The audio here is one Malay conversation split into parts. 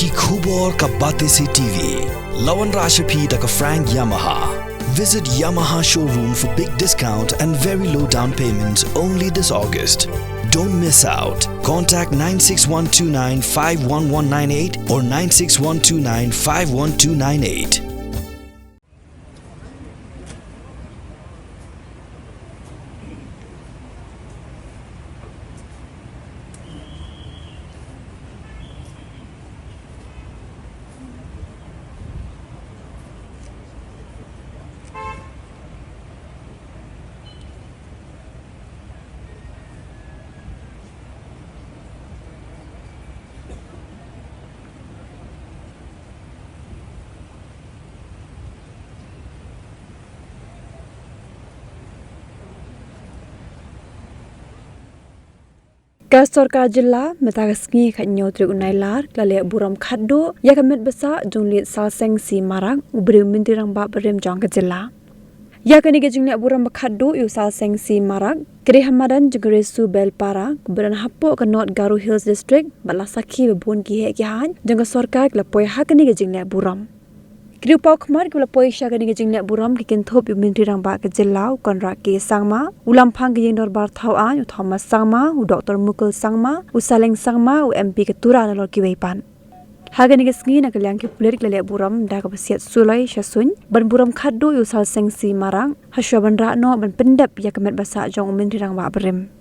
Ki Khubor Ka Bate Se TV. Lawan Rashapi Taka Frank Yamaha. Visit Yamaha showroom for big discount and very low down payments only this August. Don't miss out. Contact 96129 51198 or 96129 51298. Kastorka Jilla Metagasngi Kanyo Trigunailar Klale Buram Khaddo Yakamit Besa Junglit Salseng Si Marang Ubrim Mintirang Bab Rim Jangka Jilla Yakani Gajingnya Buram Khaddo Yu Salseng Si Marang Kiri Hamadan Jugresu Belpara Keberan Hapo ke North Garu Hills District Balasaki Bebun Kihe Kihan Jangka Sorka Klapoy Hakani Gajingnya Buram Kiri Pau Kemar Klapoy Syakani Gajingnya Buram Kikin Thop Yu Mintirang Bab ke Jilla Konrak Ki Sangma Ulampang Gajing Dorbar Thawan Yu Thomas Sangma U Dr. Mukul Sangma U Saleng Sangma U MP Ketura Nalor Kiwaipan Hagani Gasngi na Kalyang Ki Pulir Klale Buram Da Kapasiat Sulai Syasun Ban Buram Khaddo Yu Salseng Si Marang Hasya Ban Rakno Ban Pendap Yakamet Basa Jong Mintirang Bab Berim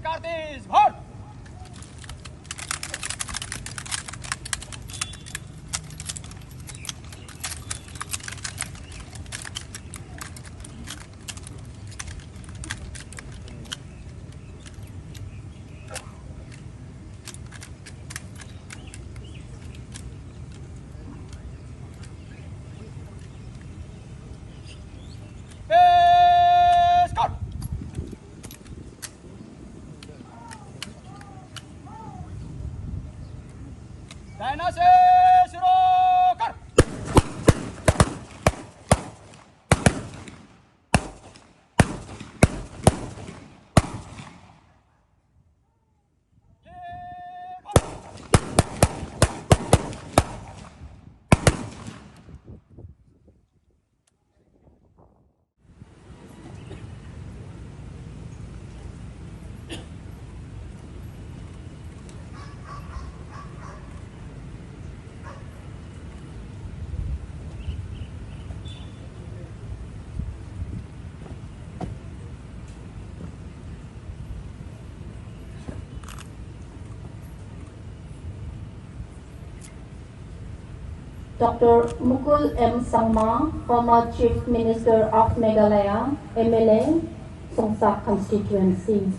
Kardish, Bhart! Dr. Mukul M. Sangma, former Chief Minister of Meghalaya, MLA, Songsak constituency.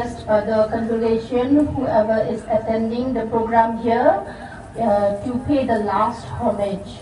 request the congregation, whoever is attending the program here, to pay the last homage.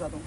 거든.